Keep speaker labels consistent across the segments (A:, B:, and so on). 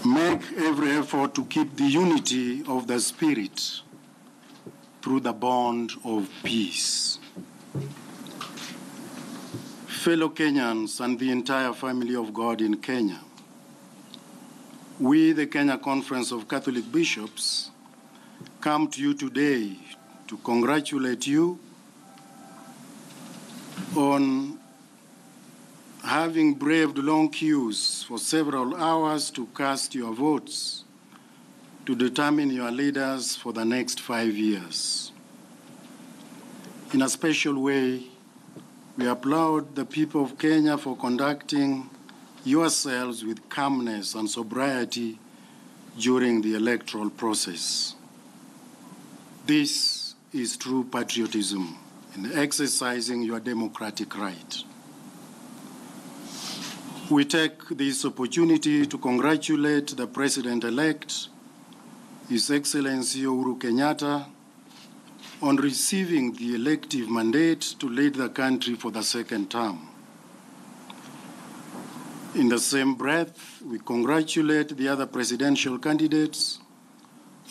A: make every effort to keep the unity of the Spirit through the bond of peace. Fellow Kenyans and the entire family of God in Kenya, we, the Kenya Conference of Catholic Bishops, come to you today to congratulate you on having braved long queues for several hours to cast your votes to determine your leaders for the next 5 years. In a special way, we applaud the people of Kenya for conducting yourselves with calmness and sobriety during the electoral process. This is true patriotism in exercising your democratic right. We take this opportunity to congratulate the President-elect, His Excellency Uhuru Kenyatta, on receiving the elective mandate to lead the country for the second term. In the same breath, we congratulate the other presidential candidates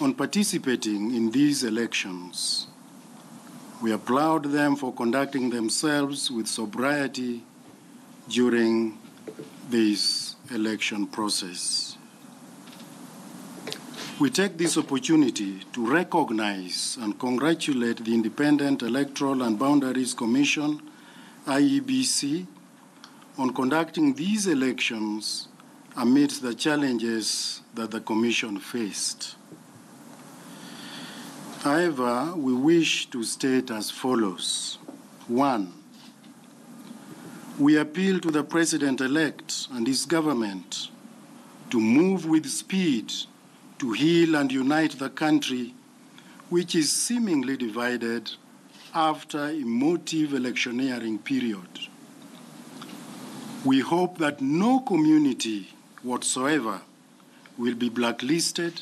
A: on participating in these elections. We applaud them for conducting themselves with sobriety during this election process. We take this opportunity to recognize and congratulate the Independent Electoral and Boundaries Commission, IEBC, on conducting these elections amidst the challenges that the Commission faced. However, we wish to state as follows. 1, we appeal to the President-elect and his government to move with speed to heal and unite the country, which is seemingly divided after a emotive electioneering period. We hope that no community whatsoever will be blacklisted,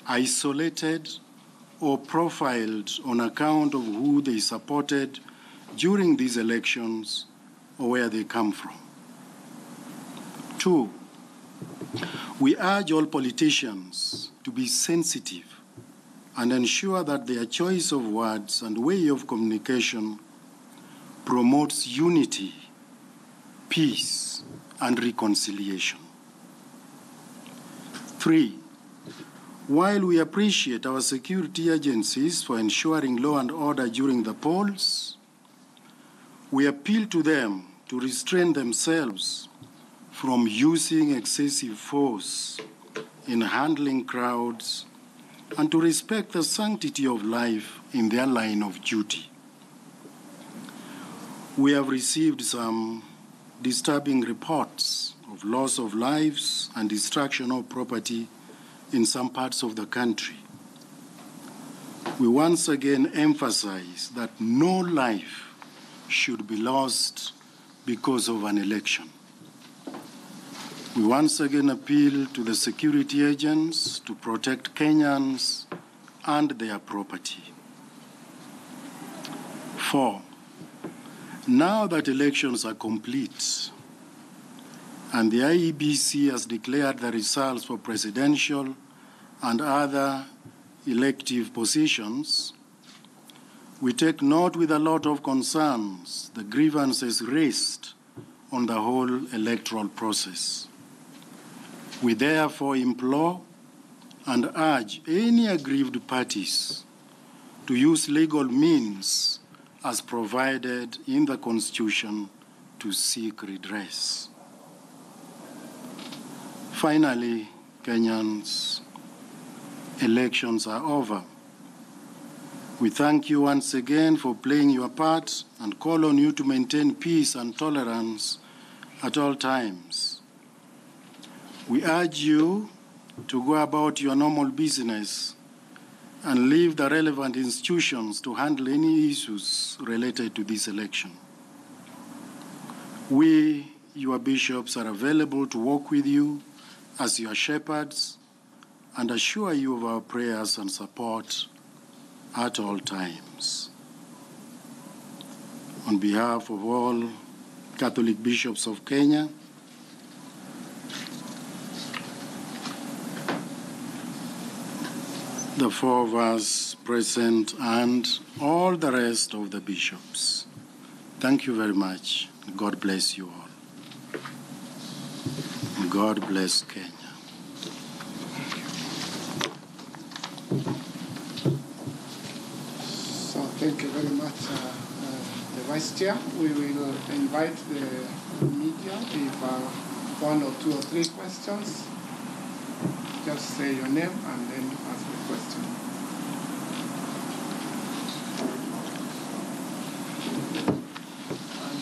A: isolated, or profiled on account of who they supported during these elections or where they come from. 2, we urge all politicians to be sensitive and ensure that their choice of words and way of communication promotes unity, peace, and reconciliation. 3, while we appreciate our security agencies for ensuring law and order during the polls, we appeal to them to restrain themselves from using excessive force in handling crowds and to respect the sanctity of life in their line of duty. We have received some disturbing reports of loss of lives and destruction of property in some parts of the country. We once again emphasize that no life should be lost because of an election. We once again appeal to the security agents to protect Kenyans and their property. 4, now that elections are complete and the IEBC has declared the results for presidential and other elective positions, we take note with a lot of concerns the grievances raised on the whole electoral process. We therefore implore and urge any aggrieved parties to use legal means as provided in the Constitution to seek redress. Finally, Kenyans, elections are over. We thank you once again for playing your part and call on you to maintain peace and tolerance at all times. We urge you to go about your normal business and leave the relevant institutions to handle any issues related to this election. We, your bishops, are available to work with you as your shepherds and assure you of our prayers and support at all times. On behalf of all Catholic bishops of Kenya, the four of us present, and all the rest of the bishops. Thank you very much. God bless you all. God bless Kenya.
B: So thank you very much, the Vice Chair. We will invite the media if one or two or three questions. Just say your name and then ask the question.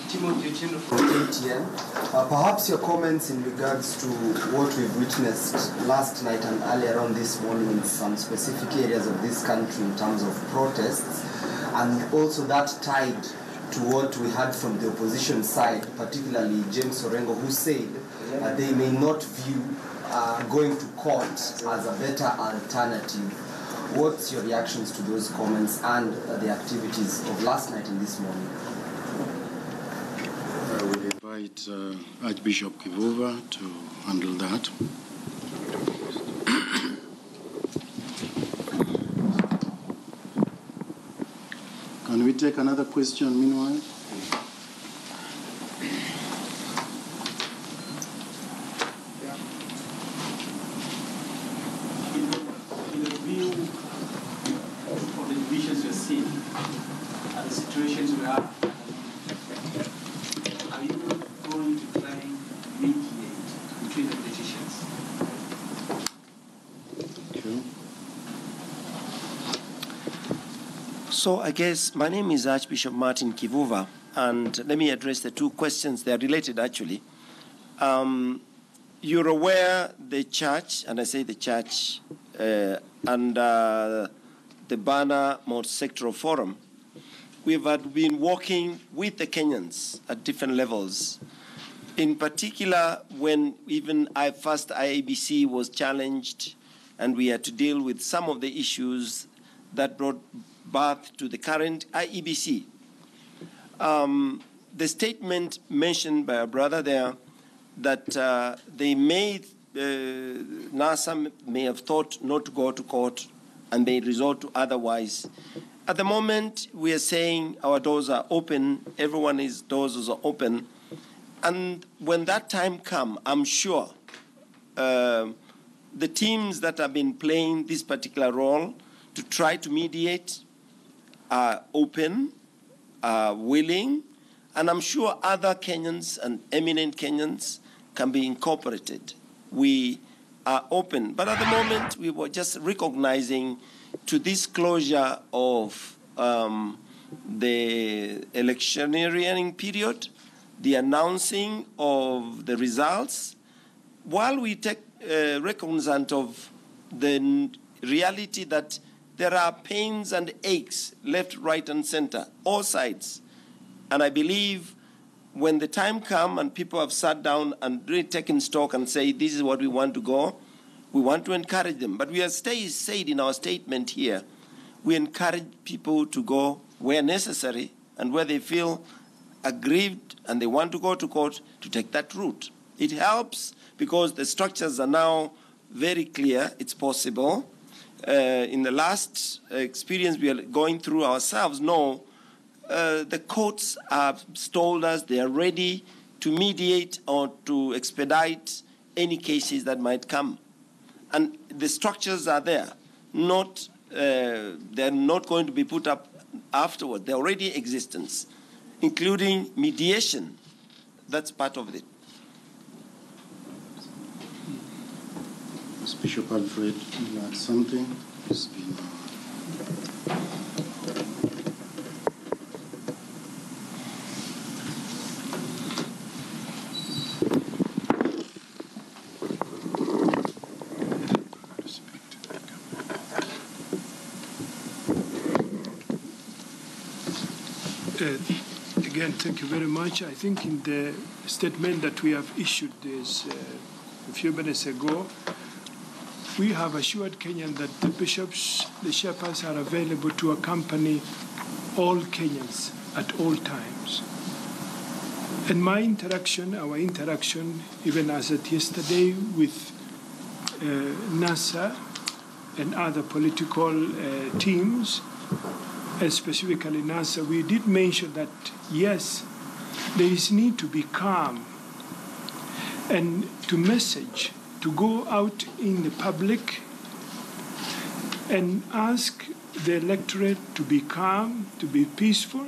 C: Timothy from ATN. Perhaps your comments in regards to what we've witnessed last night and earlier on this morning in some specific areas of this country in terms of protests, and also that tied to what we heard from the opposition side, particularly James Orengo, who said they may not view going to court as a better alternative. What's your reactions to those comments and the activities of last night and this morning?
A: I will invite Archbishop Kivuva to handle that. Can we take another question meanwhile?
D: In the view of the divisions you're seeing and the situations we are you going to try and mediate between the politicians?
A: Okay.
E: So I guess my name is Archbishop Martin Kivuva, and let me address the two questions. They are related, actually. You're aware the church, and I say the church, and the banner multi-sectoral forum, we've been working with the Kenyans at different levels. In particular, when even first IEBC was challenged and we had to deal with some of the issues that brought birth to the current IEBC. The statement mentioned by our brother there that they may, NASA may have thought not to go to court and they resort to otherwise. At the moment, we are saying our doors are open, everyone's doors are open, and when that time comes, I'm sure the teams that have been playing this particular role to try to mediate are open, are willing, and I'm sure other Kenyans and eminent Kenyans can be incorporated. We are open, but at the moment, we were just recognizing to this closure of the electioneering period, the announcing of the results, while we take recognizance of the reality that there are pains and aches left, right, and center, all sides. And I believe when the time comes and people have sat down and really taken stock and say, this is what we want to go, we want to encourage them. But we have said in our statement here, we encourage people to go where necessary and where they feel aggrieved and they want to go to court to take that route. It helps because the structures are now very clear. It's possible. In the last experience we are going through ourselves, the courts have told us they are ready to mediate or to expedite any cases that might come. And the structures are there. They're not going to be put up afterward. They're already in existence, including mediation. That's part of it.
A: Bishop Alfred, you add something? It's been,
F: Again, thank you very much. I think in the statement that we have issued this a few minutes ago, we have assured Kenyans that the bishops, the shepherds are available to accompany all Kenyans at all times. And my interaction, our interaction, even as at yesterday with NASA, and other political teams, and specifically NASA, we did mention that, yes, there is need to be calm and to message, to go out in the public and ask the electorate to be calm, to be peaceful.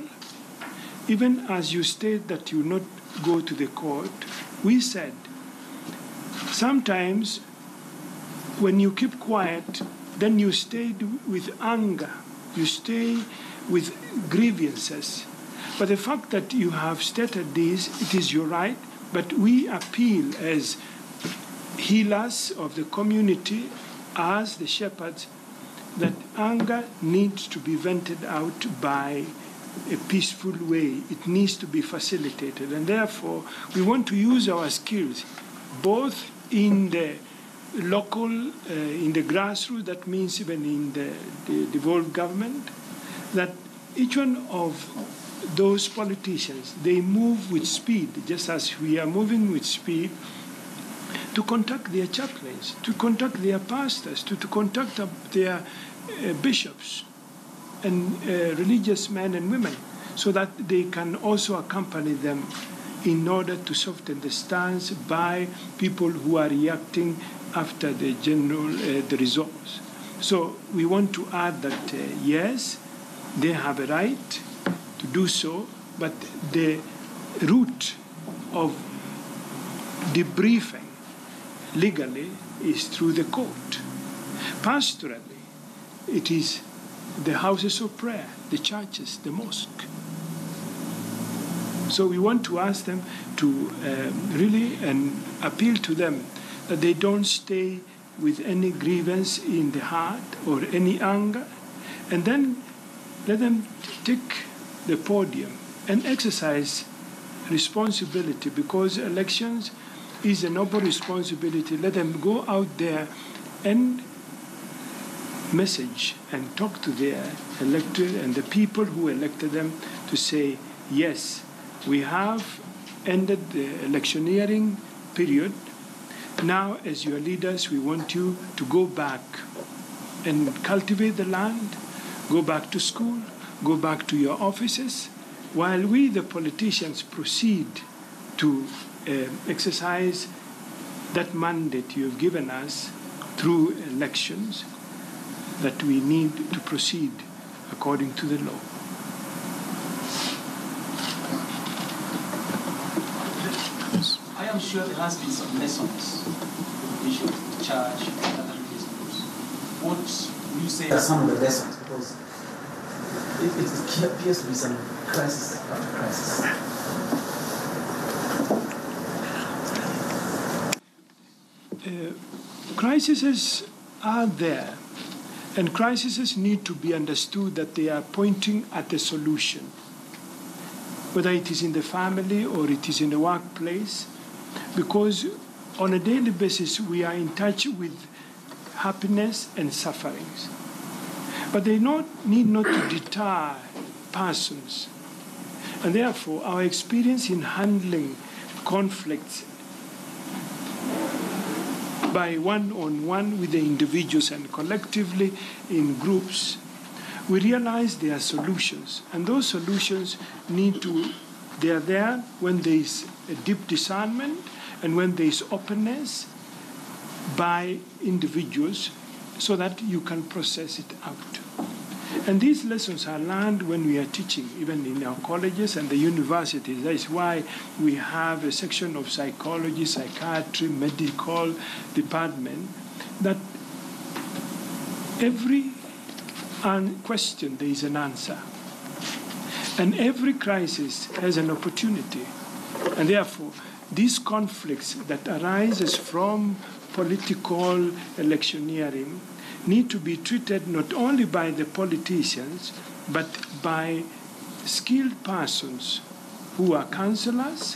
F: Even as you state that you will not go to the court, we said sometimes when you keep quiet, then you stay with anger, you stay with grievances. But the fact that you have stated this, it is your right, but we appeal as healers of the community, as the shepherds, that anger needs to be vented out by a peaceful way. It needs to be facilitated. And therefore, we want to use our skills, both in the local, in the grassroots, that means even in the devolved government, that each one of those politicians, they move with speed, just as we are moving with speed, to contact their chaplains, to contact their pastors, to contact their bishops and religious men and women, so that they can also accompany them in order to soften the stance by people who are reacting after the general the results. So we want to add that yes, they have a right to do so, but the route of debriefing legally is through the court. Pastorally, it is the houses of prayer, the churches, the mosque. So we want to ask them to really and appeal to them that they don't stay with any grievance in the heart or any anger, and then let them take the podium and exercise responsibility, because elections is a noble responsibility. Let them go out there and message and talk to their electorate and the people who elected them to say, yes, we have ended the electioneering period. Now, as your leaders, we want you to go back and cultivate the land, go back to school, go back to your offices, while we, the politicians, proceed to exercise that mandate you have given us through elections, that we need to proceed according to the law.
D: I am sure there has been some lessons we should charge other religious groups. What would you say are some of the lessons? Because it appears to be some crisis after crisis.
F: Crises are there, and crises need to be understood that they are pointing at a solution, whether it is in the family or it is in the workplace, because on a daily basis we are in touch with happiness and sufferings. But they need not to deter persons. And therefore, our experience in handling conflicts by one-on-one with the individuals and collectively in groups, we realize there are solutions. And those solutions they are there when there is a deep discernment and when there is openness by individuals so that you can process it out. And these lessons are learned when we are teaching, even in our colleges and the universities. That is why we have a section of psychology, psychiatry, medical department, that every question there is an answer. And every crisis has an opportunity. And therefore, these conflicts that arises from political electioneering need to be treated not only by the politicians, but by skilled persons who are counselors,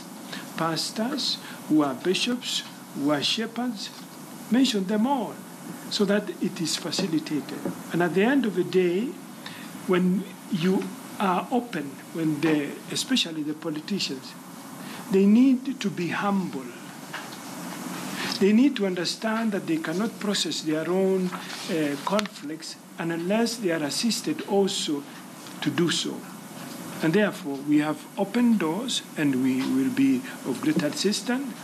F: pastors, who are bishops, who are shepherds. Mention them all so that it is facilitated. And at the end of the day, when you are open, especially the politicians, they need to be humble. They need to understand that they cannot process their own conflicts unless they are assisted also to do so. And therefore, we have opened doors and we will be of great assistance.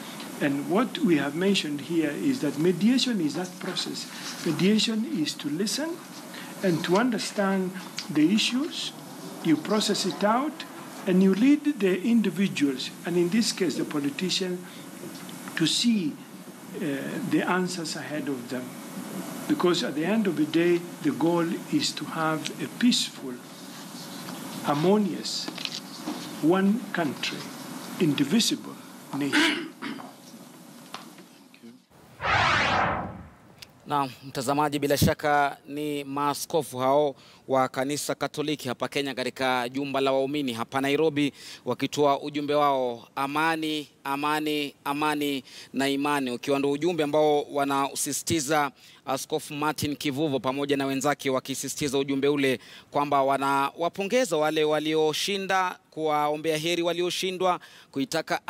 F: And what we have mentioned here is that mediation is that process. Mediation is to listen and to understand the issues, you process it out, and you lead the individuals, and in this case the politician, to see the answers ahead of them. Because at the end of the day, the goal is to have a peaceful, harmonious, one country, indivisible nation.
G: Na mtazamaji, bila shaka ni maaskofu hao wa kanisa Katoliki hapa Kenya katika jumba la waumini hapa Nairobi, wakitoa ujumbe wao amani, amani, amani na imani, ukiwa ndio ujumbe ambao wanausisitiza Askofu Martin Kivuvo pamoja na wenzake, wakisisitiza ujumbe ule kwamba wanawapongeza wale walioshinda, kuwaombea heri walioshindwa, kuitaka